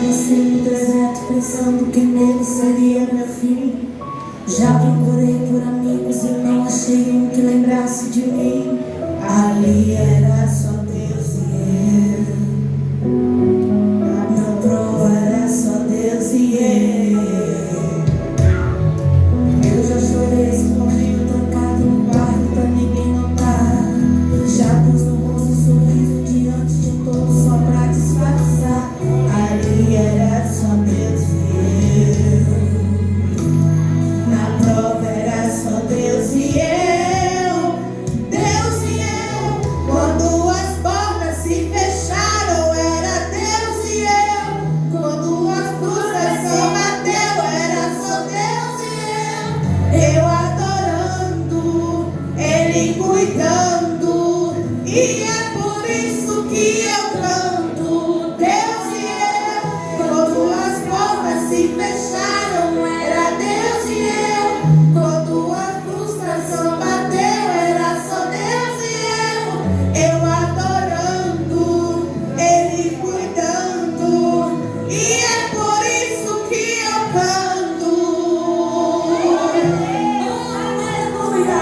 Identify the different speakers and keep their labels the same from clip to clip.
Speaker 1: passei no deserto pensando que nele seria meu fim. Já procurei por amigos e não achei um que lembrasse de mim. Ali era só Deus e eu. Na prova era só Deus e eu. Eu já chorei escondido, trancado no quarto pra ninguém notar. Já pus no rosto um sorriso diante de todos só pra disfarçar. Ali era só Deus e eu. Na prova era só Deus e eu. Deus e eu. Quando as portas se fecharam, era Deus e eu. Quando as cruzes só bateu, era só Deus e eu. Eu adorando, Ele cuidando, e é por isso que eu canto. Deus e eu. Quando as portas se fecharam, era Deus e eu. Quando a frustração bateu, era só Deus e eu. Eu adorando, Ele cuidando, e é por isso que eu canto. Aleluia.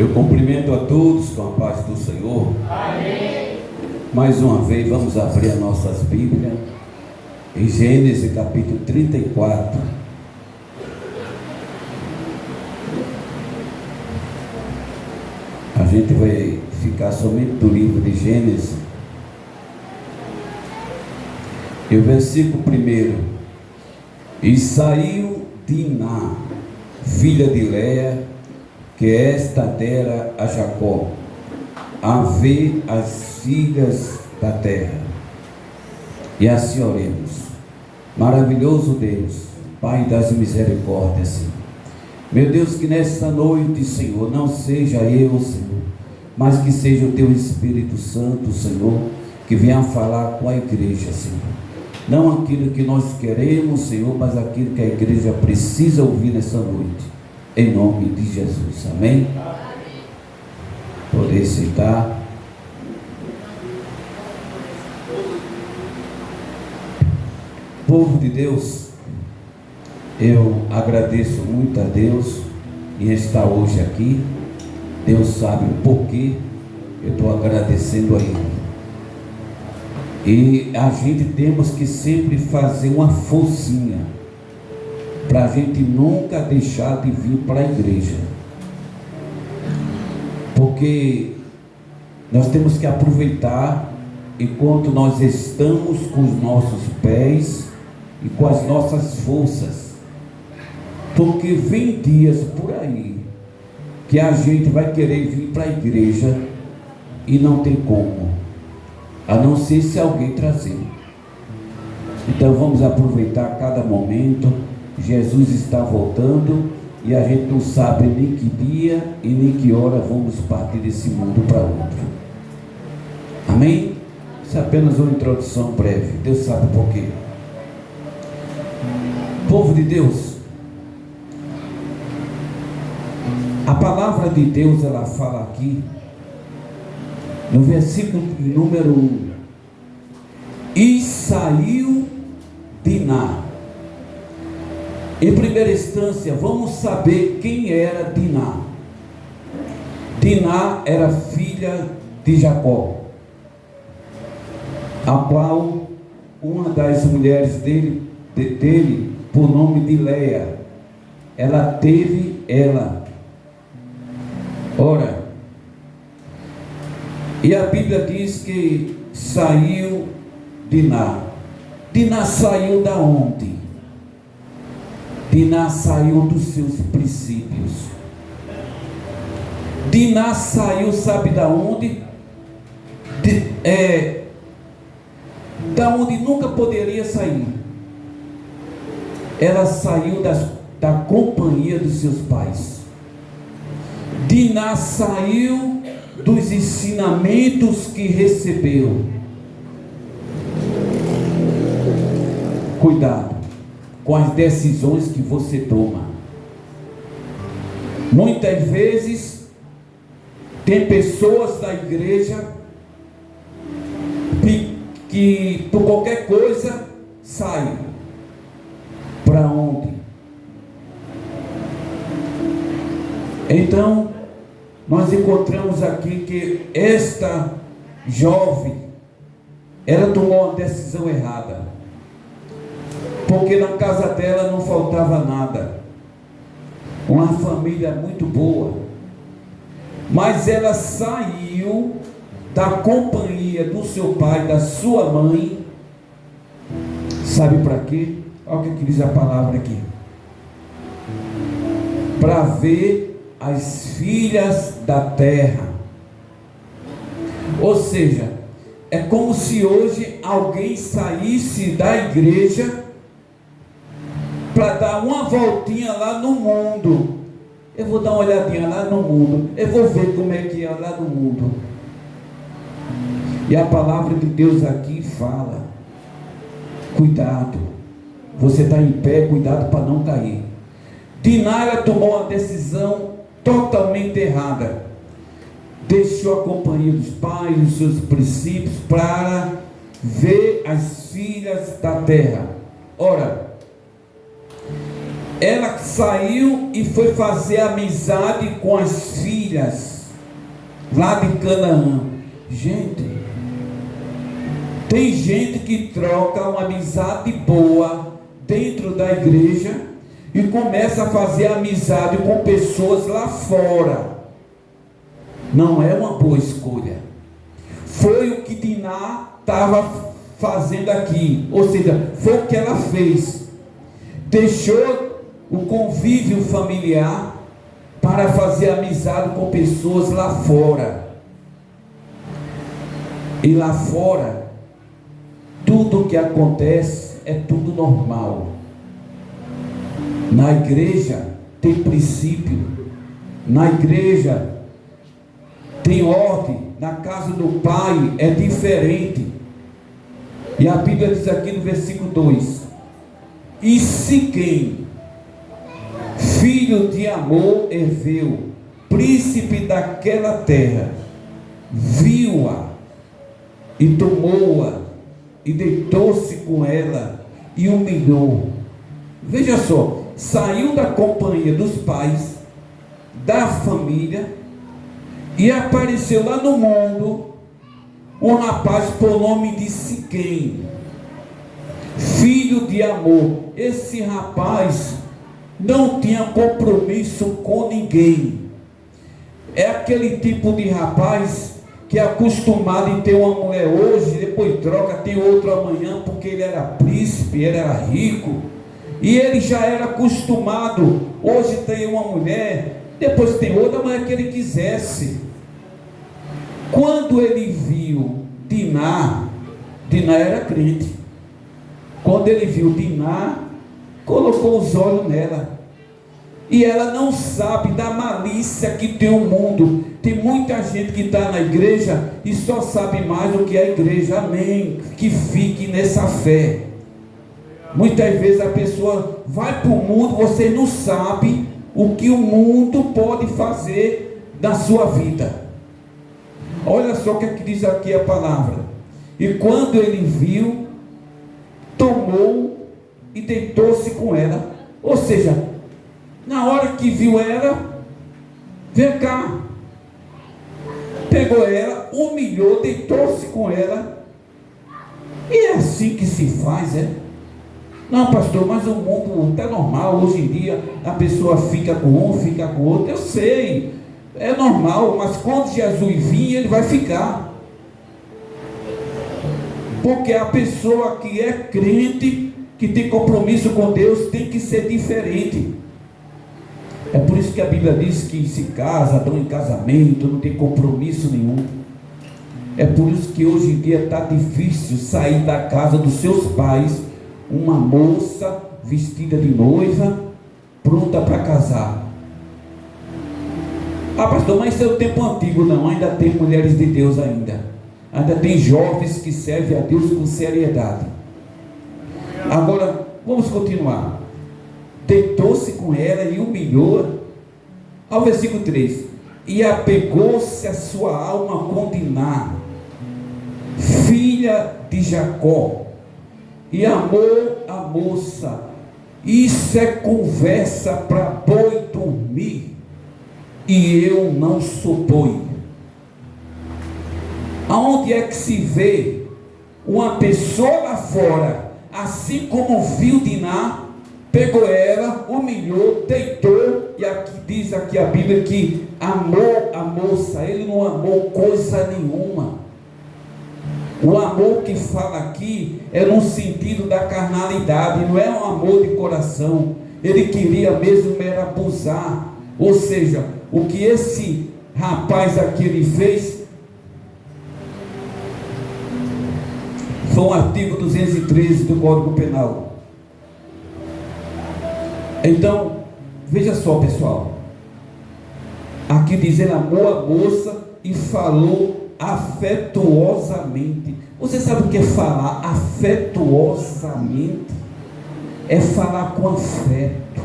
Speaker 2: Eu cumprimento a todos com a paz do Senhor.
Speaker 3: Amém.
Speaker 2: Mais uma vez, vamos abrir as nossas Bíblias em Gênesis capítulo 34. A gente vai ficar somente do livro de Gênesis. E o versículo 1: E saiu Diná, filha de Leia, que esta dera a Jacó, a ver as filhas da terra. E assim oremos. Maravilhoso Deus, Pai das misericórdias, meu Deus, que nesta noite, Senhor, não seja eu, Senhor, mas que seja o Teu Espírito Santo, Senhor, que venha falar com a igreja, Senhor. Não aquilo que nós queremos, Senhor, mas aquilo que a igreja precisa ouvir nessa noite. Em nome de Jesus, amém? Poder citar. Povo de Deus, eu agradeço muito a Deus em estar hoje aqui. Deus sabe o porquê eu estou agradecendo a Ele. E a gente temos que sempre fazer uma forcinha para a gente nunca deixar de vir para a igreja, porque nós temos que aproveitar enquanto nós estamos com os nossos pés e com as nossas forças, porque vem dias por aí que a gente vai querer vir para a igreja e não tem como, a não ser se alguém trazer. Então vamos aproveitar cada momento. Jesus está voltando e a gente não sabe nem que dia e nem que hora vamos partir desse mundo para outro. Amém? Isso é apenas uma introdução breve. Deus sabe por quê. Povo de Deus, a palavra de Deus, ela fala aqui no versículo número 1: E saiu Diná. Em primeira instância, vamos saber quem era Diná. Diná era filha de Jacó, a qual uma das mulheres dele por nome de Leia, ela teve ela. Ora, e a Bíblia diz que saiu Diná. Diná saiu da onde? Diná saiu dos seus princípios. Diná saiu, sabe da onde? Da onde nunca poderia sair. Ela saiu da companhia dos seus pais. Diná saiu dos ensinamentos que recebeu. Cuidado com as decisões que você toma. Muitas vezes tem pessoas da igreja que por qualquer coisa saem. Para onde? Então nós encontramos aqui que esta jovem, ela tomou uma decisão errada, porque na casa dela não faltava nada, uma família muito boa, mas ela saiu da companhia do seu pai, da sua mãe, sabe para quê? Olha o que diz a palavra aqui: para ver as filhas da terra. Ou seja, é como se hoje alguém saísse da igreja para dar uma voltinha lá no mundo. Eu vou dar uma olhadinha lá no mundo, eu vou ver como é que é lá no mundo. E a palavra de Deus aqui fala: cuidado, você está em pé, cuidado para não cair. Diná tomou uma decisão totalmente errada. Deixou a companhia dos pais, os seus princípios, para ver as filhas da terra. Ora, ela saiu e foi fazer amizade com as filhas lá de Canaã. Gente, tem gente que troca uma amizade boa dentro da igreja e começa a fazer amizade com pessoas lá fora. Não é uma boa escolha. Foi o que Diná estava fazendo aqui, ou seja, foi o que ela fez. Deixou o convívio familiar para fazer amizade com pessoas lá fora. E lá fora, tudo que acontece é tudo normal. Na igreja tem princípio, na igreja tem ordem, na casa do Pai é diferente. E a Bíblia diz aqui no versículo 2: e Siquém, filho de Amor Eveu, príncipe daquela terra, viu-a e tomou-a e deitou-se com ela e humilhou. Veja só, saiu da companhia dos pais, da família, e apareceu lá no mundo um rapaz por nome de Siquém, filho de Amor. Esse rapaz não tinha compromisso com ninguém. É aquele tipo de rapaz que é acostumado em ter uma mulher hoje, depois troca, tem outro amanhã, porque ele era príncipe, ele era rico, e ele já era acostumado. Hoje tem uma mulher, depois tem outra, amanhã que ele quisesse. Quando ele viu Diná era crente. Quando ele viu Diná, colocou os olhos nela. E ela não sabe da malícia que tem o mundo. Tem muita gente que está na igreja e só sabe mais do que a igreja. Amém. Que fique nessa fé. Muitas vezes a pessoa vai para o mundo, você não sabe o que o mundo pode fazer na sua vida. Olha só o que diz aqui a palavra. E quando ele viu, tomou e deitou-se com ela. Ou seja, na hora que viu ela, vem cá, pegou ela, humilhou, deitou-se com ela. E é assim que se faz, é? Não, pastor, mas o mundo está normal. Hoje em dia a pessoa fica com um, fica com outro. Eu sei, é normal, mas quando Jesus vir, ele vai ficar. Porque a pessoa que é crente, que tem compromisso com Deus, tem que ser diferente. É por isso que a Bíblia diz que se casa, dão em casamento, não tem compromisso nenhum. É por isso que hoje em dia está difícil sair da casa dos seus pais uma moça vestida de noiva, pronta para casar. Ah, pastor, mas isso é o tempo antigo. Não, ainda tem mulheres de Deus ainda. Ainda tem jovens que servem a Deus com seriedade. Agora, vamos continuar. Deitou-se com ela e humilhou-a. Ao versículo 3: e apegou-se a sua alma com Diná, filha de Jacó, e amou a moça. Isso é conversa para boi dormir, e eu não sou boi. Aonde é que se vê uma pessoa lá fora, assim como viu Diná, pegou ela, humilhou, deitou, e aqui diz aqui a Bíblia que amou a moça. Ele não amou coisa nenhuma. O amor que fala aqui é no sentido da carnalidade, não é um amor de coração. Ele queria mesmo era abusar. Ou seja, o que esse rapaz aqui ele fez foi um artigo 213 do Código Penal. Então, veja só, pessoal. Aqui diz: ele amou a moça e falou afetuosamente. Você sabe o que é falar afetuosamente? É falar com afeto.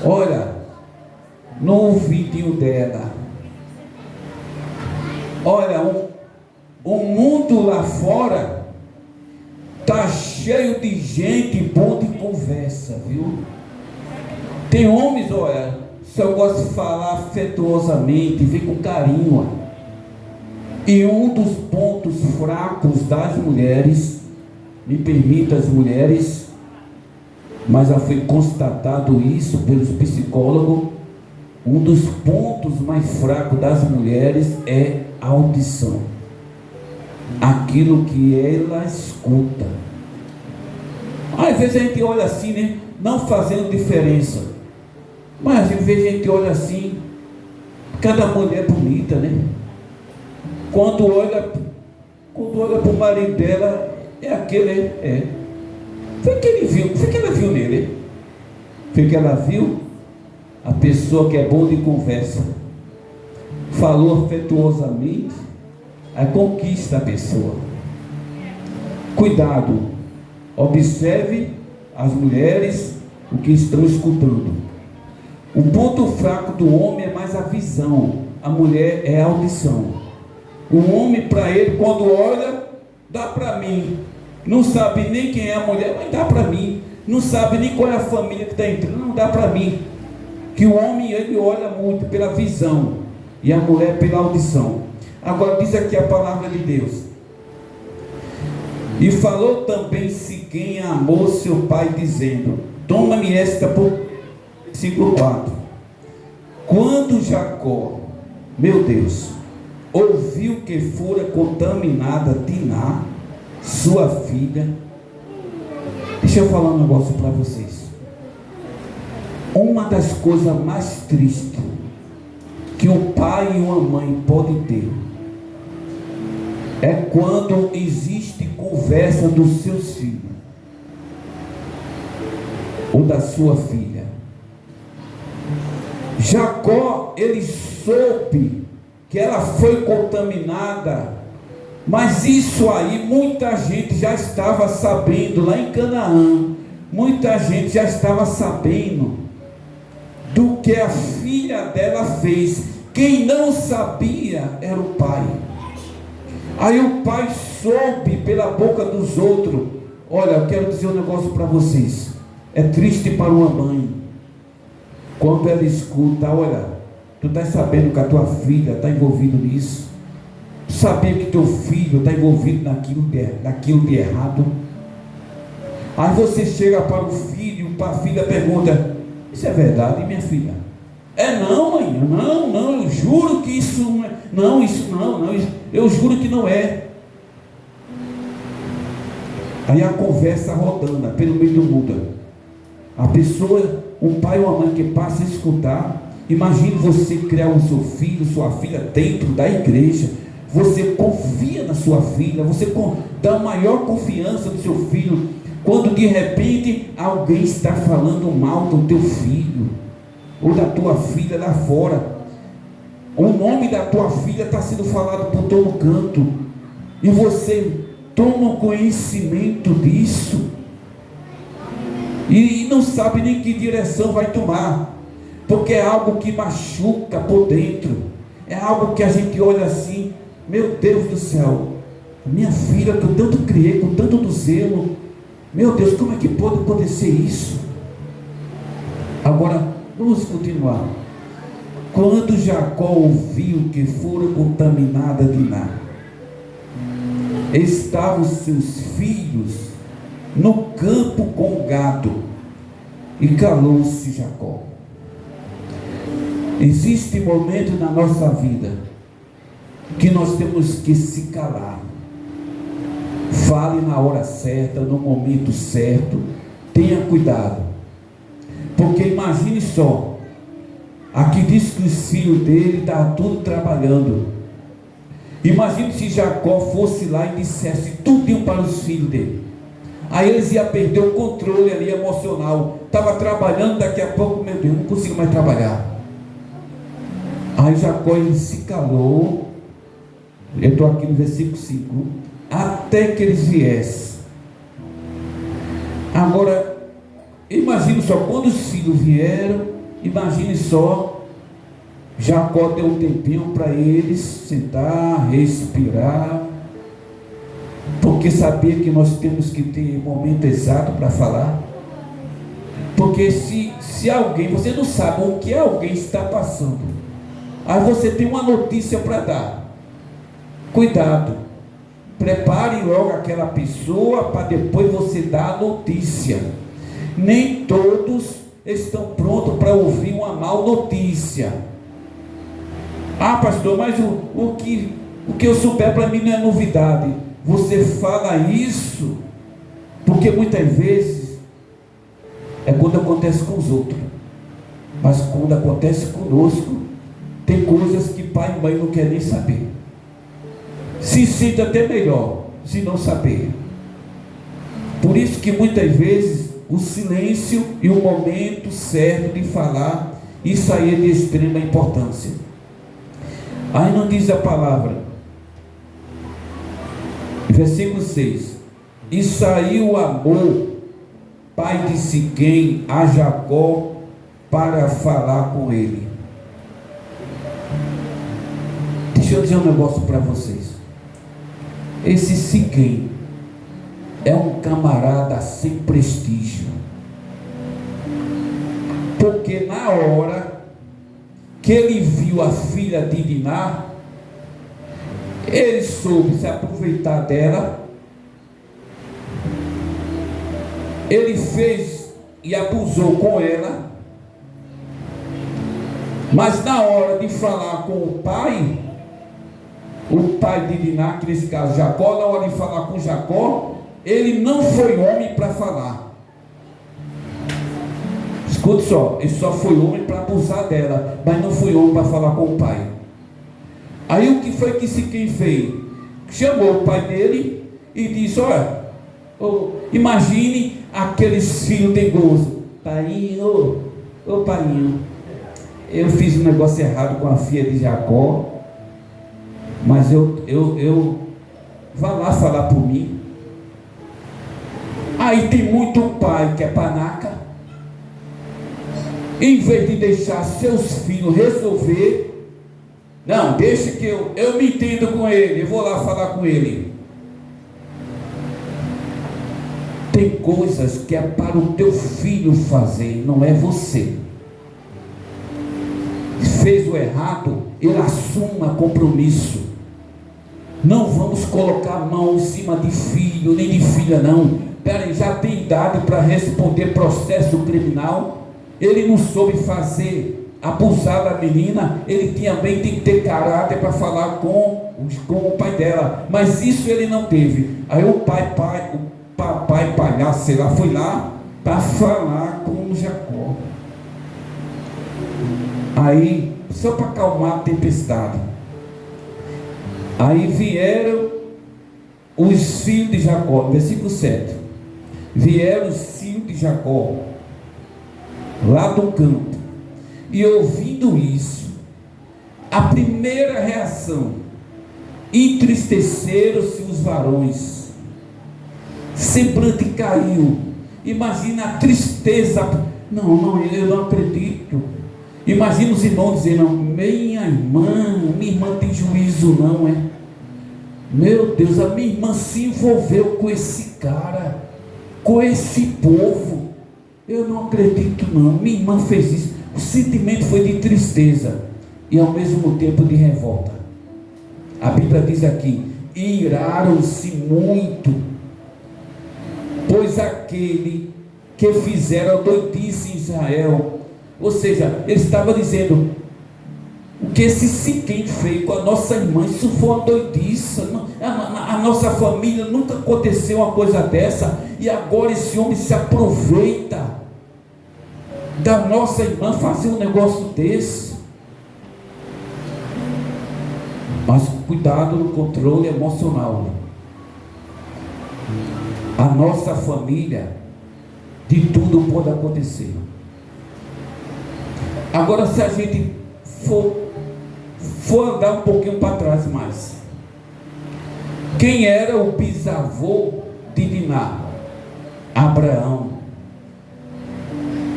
Speaker 2: Olha, no ouvidinho dela. Olha, o mundo lá fora está cheio de gente boa de conversa, viu? Tem homens, olha, só gosta de falar afetuosamente, vem com carinho. Olha. E um dos pontos fracos das mulheres, me permita as mulheres, mas já foi constatado isso pelos psicólogos, um dos pontos mais fracos das mulheres é a audição. Aquilo que ela escuta. Às vezes a gente olha assim, né? Não fazendo diferença. Mas às vezes a gente olha assim, cada mulher bonita, né? Quando olha para o marido dela, é aquele, Foi que ele viu, foi que ela viu nele. Foi que ela viu a pessoa que é boa de conversa. Falou afetuosamente, aí conquista a pessoa. Cuidado, observe as mulheres, o que estão escutando. O ponto fraco do homem é mais a visão, a mulher é a audição. O homem, para ele, quando olha, dá para mim. Não sabe nem quem é a mulher, mas dá para mim. Não sabe nem qual é a família que está entrando, não dá para mim. Que o homem, ele olha muito pela visão e a mulher pela audição. Agora diz aqui a palavra de Deus. E falou também Siquém amou seu pai, dizendo: toma-me esta por... Versículo 4. Quando Jacó, meu Deus, ouviu que fora contaminada Diná, sua filha. Deixa eu falar um negócio para vocês. Uma das coisas mais tristes que um pai e uma mãe podem ter é quando existe conversa dos seus filhos ou da sua filha. Jacó, ele soube que ela foi contaminada, mas isso aí muita gente já estava sabendo lá em Canaã. Muita gente já estava sabendo do que a filha dela fez. Quem não sabia era o pai. Aí o pai soube pela boca dos outros. Olha, eu quero dizer um negócio para vocês. É triste para uma mãe quando ela escuta: olha, tu estás sabendo que a tua filha está envolvida nisso? Tu sabia que teu filho está envolvido naquilo de errado? Aí você chega para o filho, para a filha, pergunta: isso é verdade, minha filha? É não, mãe, não, eu juro que isso não é. Não, isso não, eu juro que não é. Aí a conversa rodando pelo meio do mundo. A pessoa, um pai ou uma mãe que passa a escutar. Imagine você criar o seu filho, sua filha dentro da igreja. Você confia na sua filha, você dá maior confiança no seu filho. Quando de repente alguém está falando mal do teu filho ou da tua filha lá fora, o nome da tua filha está sendo falado por todo canto, e você toma conhecimento disso e não sabe nem que direção vai tomar, porque é algo que machuca por dentro, é algo que a gente olha assim: meu Deus do céu, minha filha que eu tanto criei com tanto do zelo, meu Deus, como é que pode acontecer isso? Agora vamos continuar. Quando Jacó ouviu que fora contaminada Diná, estavam seus filhos no campo com gado, e calou-se Jacó. Existe momento na nossa vida que nós temos que se calar. Fale na hora certa, no momento certo. Tenha cuidado, porque imagine só, aqui diz que os filhos dele estavam tudo trabalhando. Imagine se Jacó fosse lá e dissesse tudo para os filhos dele. Aí eles iam perder o controle ali emocional. Estava trabalhando, daqui a pouco, meu Deus, não consigo mais trabalhar. Aí Jacó, ele se calou. Eu estou aqui no versículo 5. Até que eles viessem. Agora, imagine só, quando os filhos vieram, imagine só, Jacó deu um tempinho para eles sentar, respirar, porque sabia que nós temos que ter o momento exato para falar. Porque se Se alguém, você não sabe o que alguém está passando, aí você tem uma notícia para dar. Cuidado, prepare logo aquela pessoa para depois você dar a notícia. Nem todos estão prontos para ouvir uma má notícia. Ah, pastor, mas o que eu souber para mim não é novidade. Você fala isso porque muitas vezes é quando acontece com os outros, mas quando acontece conosco, tem coisas que pai e mãe não querem nem saber. Se sente até melhor se não saber. Por isso que muitas vezes o silêncio e o momento certo de falar, isso aí é de extrema importância. Aí não diz a palavra, versículo 6: e saiu Hamor, pai de Siquém, a Jacó para falar com ele. Deixa eu dizer um negócio para vocês. Esse Siquém é um camarada sem prestígio, porque na hora que ele viu a filha de Diná, ele soube se aproveitar dela, ele fez e abusou com ela, mas na hora de falar com o pai de Diná, que nesse caso Jacó, na hora de falar com Jacó, ele não foi homem para falar. Escute só, ele só foi homem para abusar dela, mas não foi homem para falar com o pai. Aí o que foi que Siquém fez? Chamou o pai dele e disse: olha, imagine aqueles filhos teimosos. Painho, painho, eu fiz um negócio errado com a filha de Jacó, mas eu vá lá falar por mim. Aí tem muito pai que é panaca, em vez de deixar seus filhos resolver, não, deixa que eu me entendo com ele, eu vou lá falar com ele. Tem coisas que é para o teu filho fazer, não é você. Fez o errado, ele assuma compromisso. Não vamos colocar a mão em cima de filho, nem de filha não. Peraí, já tem idade para responder processo criminal. Ele não soube fazer, abusar da menina. Ele também tem que ter caráter para falar com o pai dela, mas isso ele não teve. Aí o papai palhaço, sei lá, foi lá para falar com Jacó. Aí, só para acalmar a tempestade, aí vieram os filhos de Jacó, versículo 7. Vieram os filhos de Jacó lá do campo, e ouvindo isso, a primeira reação, entristeceram-se os varões, semblante caiu. Imagina a tristeza. Não, eu não acredito. Imagina os irmãos dizendo: minha irmã tem juízo não, é? Meu Deus, a minha irmã se envolveu com esse cara, com esse povo. Eu não acredito não, minha irmã fez isso. O sentimento foi de tristeza e ao mesmo tempo de revolta. A Bíblia diz aqui: iraram-se muito, pois aquele que fizeram doidice em Israel. Ou seja, ele estava dizendo: o que esse Siquém fez com a nossa irmã, isso foi uma doidice. A nossa família nunca aconteceu uma coisa dessa, e agora esse homem se aproveita da nossa irmã fazer um negócio desse. Mas cuidado no controle emocional. A nossa família, de tudo pode acontecer. Agora, se a gente for andar um pouquinho para trás mais, quem era o bisavô de Diná? Abraão.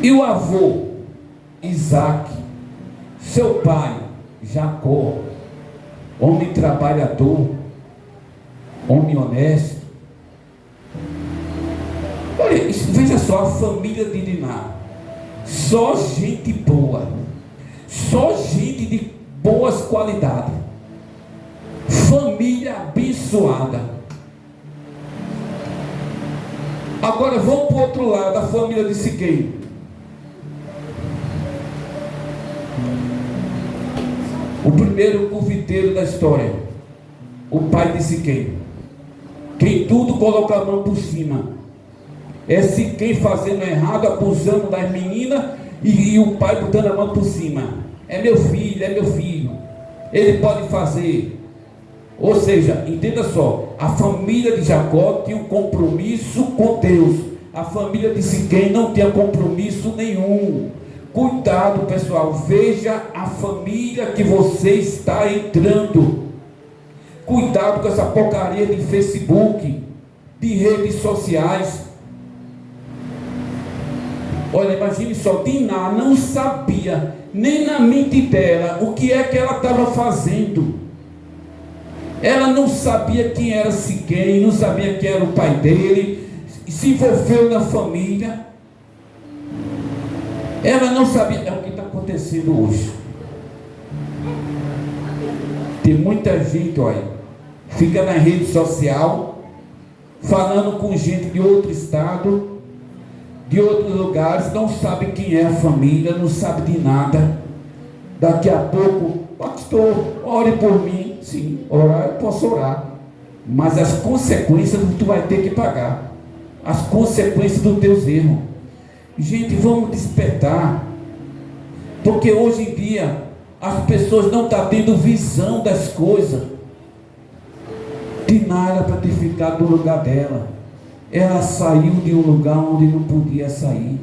Speaker 2: E o avô? Isaac. Seu pai? Jacó. Homem trabalhador, homem honesto. Olha, veja só a família de Diná. Só gente boa, só gente de boas qualidades, família abençoada. Agora vamos para o outro lado, a família de Siquém. O primeiro confiteiro da história, o pai de Siquém. Quem tudo coloca a mão por cima. É Siquém fazendo errado, abusando das meninas, e o pai botando a mão por cima. É meu filho, ele pode fazer. Ou seja, entenda só, a família de Jacó tinha um compromisso com Deus. A família de Siquém não tinha compromisso nenhum. Cuidado, pessoal, veja a família que você está entrando. Cuidado com essa porcaria de Facebook, de redes sociais. Olha, imagine só, Diná não sabia nem na mente dela o que é que ela estava fazendo. Ela não sabia quem era Siquém, não sabia quem era o pai dele, se envolveu na família. Ela não sabia. É o que está acontecendo hoje. Tem muita gente, olha, fica na rede social, falando com gente de outro estado, de outros lugares, não sabe quem é a família, não sabe de nada. Daqui a pouco, pastor, ore por mim. Sim, orar eu posso orar, mas as consequências tu vai ter que pagar. As consequências dos teus erros. Gente, vamos despertar, porque hoje em dia as pessoas não estão tendo visão das coisas. Diná era para ter ficado no lugar dela. Ela saiu de um lugar onde não podia sair.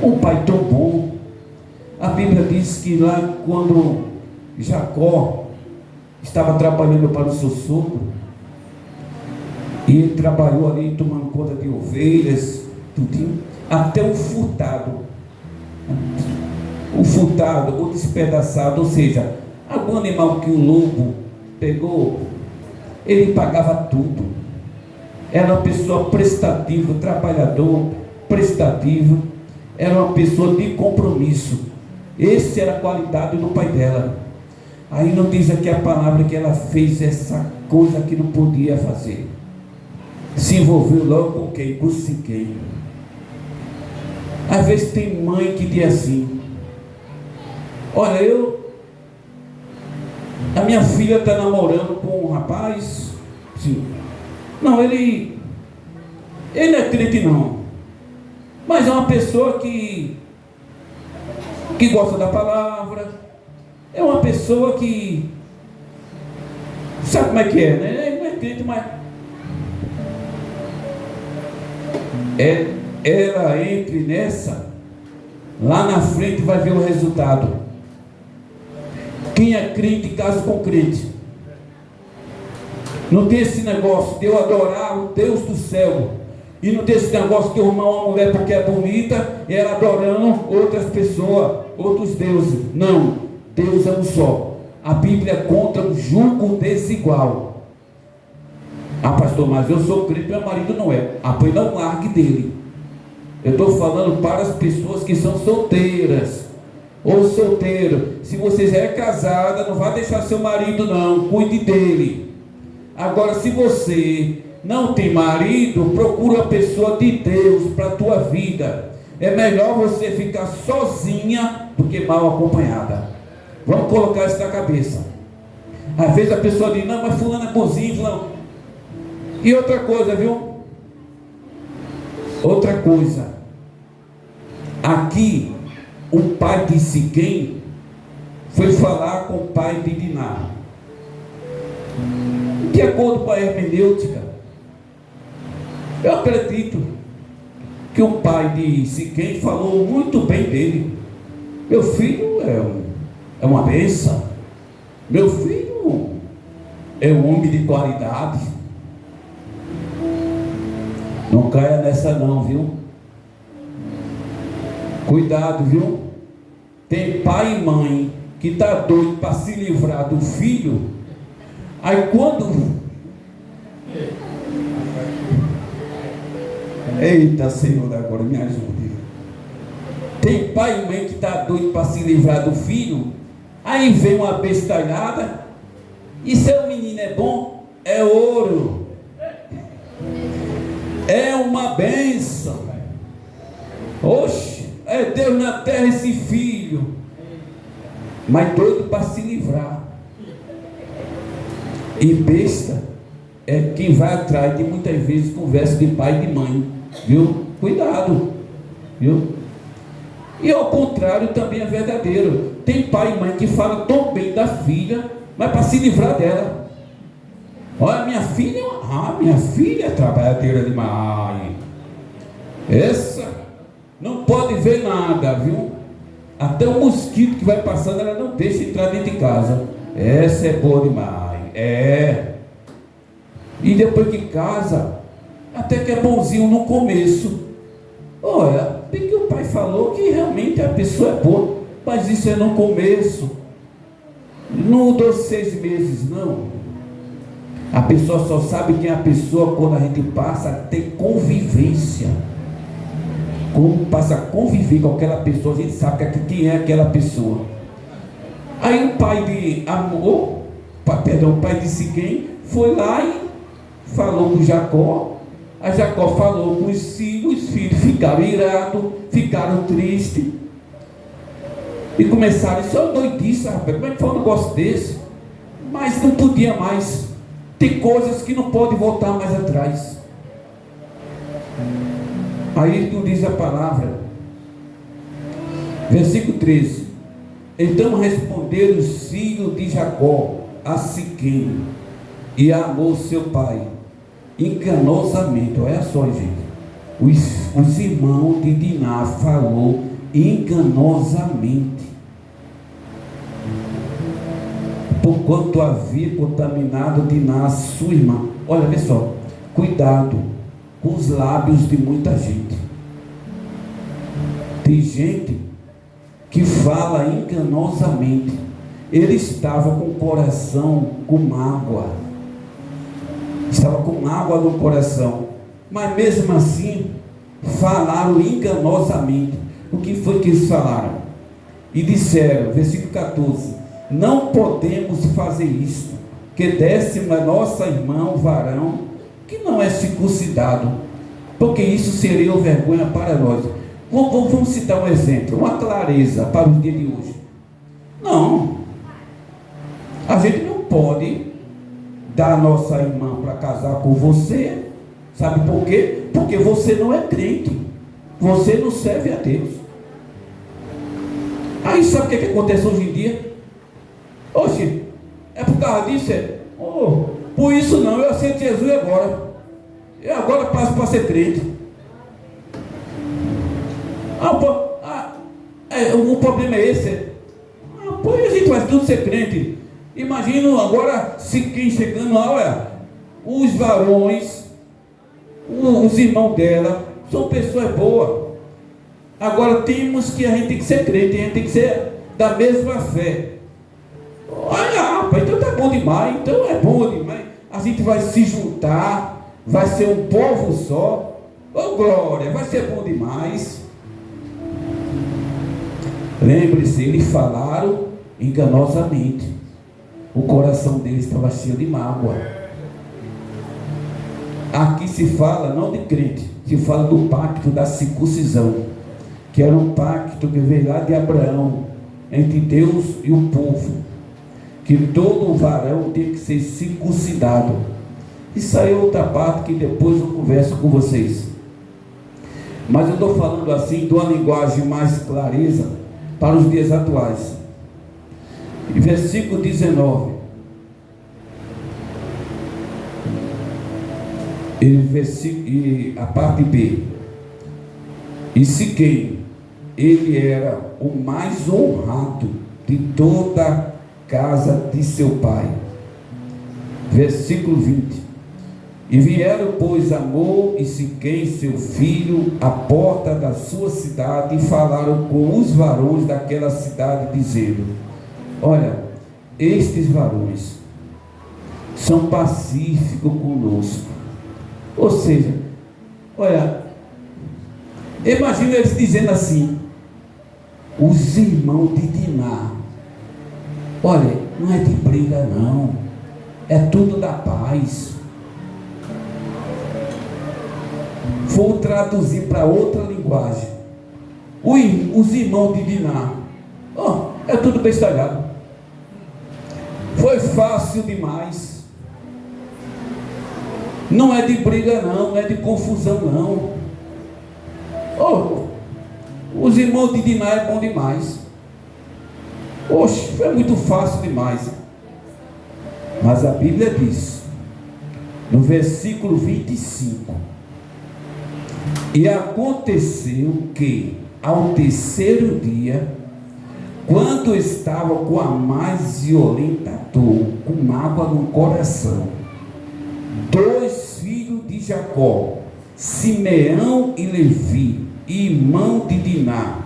Speaker 2: Um pai tão bom. A Bíblia diz que lá quando Jacó estava trabalhando para o seu sogro, e ele trabalhou ali tomando conta de ovelhas, tudinho, até o furtado, o despedaçado, ou seja, algum animal que o lobo pegou, ele pagava tudo. Era uma pessoa prestativa, trabalhador, prestativo, era uma pessoa de compromisso. Essa era a qualidade do pai dela. Aí não diz aqui a palavra que ela fez essa coisa que não podia fazer. Se envolveu logo com quem? Com Siquém. Às vezes tem mãe que diz assim: olha, a minha filha está namorando com um rapaz. Sim. Não, ele não é crente não, mas é uma pessoa que gosta da palavra, é uma pessoa que sabe como é que é, né? Ele não é crente, mas ela entre nessa, lá na frente vai ver o resultado. Quem é crente casa com crente. Não tem esse negócio de eu adorar o Deus do céu, e não tem esse negócio de eu arrumar uma mulher porque é bonita e ela adorando outras pessoas, outros deuses. Não, Deus é um só. A Bíblia conta um jugo desigual. Ah, pastor, mas eu sou crente, meu marido não é. Ah, pois não largue dele. Eu estou falando para as pessoas que são solteiras ou solteiro. Se você já é casada, não vai deixar seu marido não, cuide dele. Agora, se você não tem marido, procura uma pessoa de Deus para a tua vida. É melhor você ficar sozinha do que mal acompanhada. Vamos colocar isso na cabeça. Às vezes a pessoa diz: não, mas fulano é bonzinho, não. E outra coisa, viu? Outra coisa. Aqui, o pai de Siquém foi falar com o pai de Diná. De acordo com a hermenêutica, eu acredito que o pai de Siquém falou muito bem dele. Meu filho é uma bênção. Meu filho é um homem de qualidade. Não caia nessa não, viu? Cuidado, viu? Tem pai e mãe que está doido para se livrar do filho. Aí quando... Eita, Senhor, agora me ajude. Tem pai e mãe que está doido para se livrar do filho, aí vem uma bestalhada, e seu menino é bom, é ouro, é uma bênção. Oxe, é Deus na terra esse filho, mas doido para se livrar. E besta é quem vai atrás de muitas vezes conversa de pai e de mãe, viu? Cuidado, viu? E ao contrário também é verdadeiro. Tem pai e mãe que falam tão bem da filha, mas para se livrar dela. Olha, minha filha é trabalhadeira demais. Essa não pode ver nada, viu? Até o mosquito que vai passando, ela não deixa entrar dentro de casa. Essa é boa demais. E depois que casa, até que é bonzinho no começo. Olha, bem que o pai falou que realmente a pessoa é boa, mas isso é no começo. Não dou 6 meses, não. A pessoa só sabe quem é a pessoa quando a gente passa a ter convivência. Como passa a conviver com aquela pessoa, a gente sabe quem é aquela pessoa. Aí o pai de Amor, o pai de Siquém, foi lá e falou com Jacó. A Jacó falou com os filhos ficaram irados, ficaram tristes. E começaram, isso é doidice, rapaz, como é que foi um negócio desse? Mas não podia mais. Tem coisas que não pode voltar mais atrás. Aí tu diz a palavra, versículo 13: então responderam os filhos de Jacó a Siquém e a Amor seu pai, enganosamente. Olha só, gente, os irmãos de Diná falou enganosamente, porquanto havia contaminado Diná, sua irmã. Olha, vê só, cuidado com os lábios de muita gente. Tem gente que fala enganosamente. Ele estava com o coração com mágoa, estava com mágoa no coração, mas mesmo assim falaram enganosamente. O que foi que eles falaram? E disseram, versículo 14: não podemos fazer isto, que dessemos a nossa irmã o varão que não é circuncidado, porque isso seria uma vergonha para nós. Vamos citar um exemplo, uma clareza para o dia de hoje. Não, a gente não pode dar a nossa irmã para casar com você. Sabe por quê? Porque você não é crente, você não serve a Deus. Aí sabe o que acontece hoje em dia? Oxe, é por causa disso? Por isso não, eu aceito Jesus agora. Eu agora passo para ser crente. O problema é esse. Pois a gente vai tudo ser crente. Imagina agora Siquém chegando lá, olha, os varões, os irmãos dela, são pessoas boas. Agora temos que, a gente tem que ser crente, a gente tem que ser da mesma fé. Olha, rapaz, então tá bom demais, então é bom demais. A gente vai se juntar, vai ser um povo só. Oh glória, vai ser bom demais. Lembre-se, eles falaram enganosamente. O coração deles estava cheio de mágoa. Aqui se fala não de crente, se fala do pacto da circuncisão, que era um pacto que veio lá de Abraão, entre Deus e o povo, que todo varão tem que ser circuncidado. Isso aí é outra parte que depois eu converso com vocês. Mas eu estou falando assim de uma linguagem mais clareza para os dias atuais. Versículo 19. E a parte B. E Siquém, ele era o mais honrado de toda a casa de seu pai. Versículo 20. E vieram, pois, Amor e Siquém, seu filho, à porta da sua cidade, e falaram com os varões daquela cidade, dizendo: olha, estes varões são pacíficos conosco. Ou seja, olha, imagina eles dizendo assim: Os irmãos de Diná, olha, não é de briga não, é tudo da paz. Vou traduzir para outra linguagem. Os irmãos de Diná, é tudo bestalhado. Foi fácil demais. Não é de briga não, não é de confusão não. Os irmãos de Diná é bom demais. Oxe, foi muito fácil demais. Mas a Bíblia diz, no versículo 25: e aconteceu que, ao terceiro dia, quando estava com a mais violenta dor, com mágoa no coração, 2 filhos de Jacó, Simeão e Levi, irmão de Diná,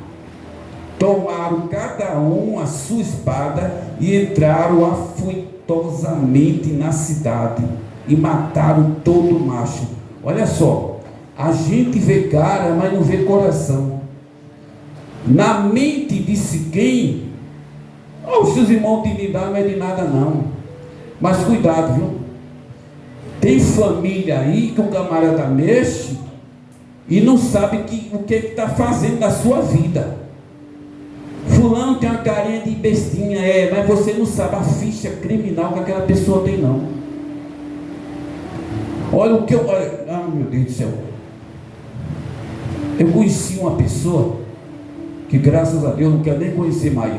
Speaker 2: tomaram cada um a sua espada e entraram afrontosamente na cidade e mataram todo o macho. Olha só, a gente vê cara, mas não vê coração. Na mente de Siquém, os seus irmãos de Diná não é de nada não. Mas cuidado, viu? Tem família aí que o camarada mexe e não sabe o que está fazendo na sua vida. Fulano tem uma carinha de bestinha, mas você não sabe a ficha criminal que aquela pessoa tem não. Olha o que eu... meu Deus do céu. Eu conheci uma pessoa que, graças a Deus, não quero nem conhecer mais.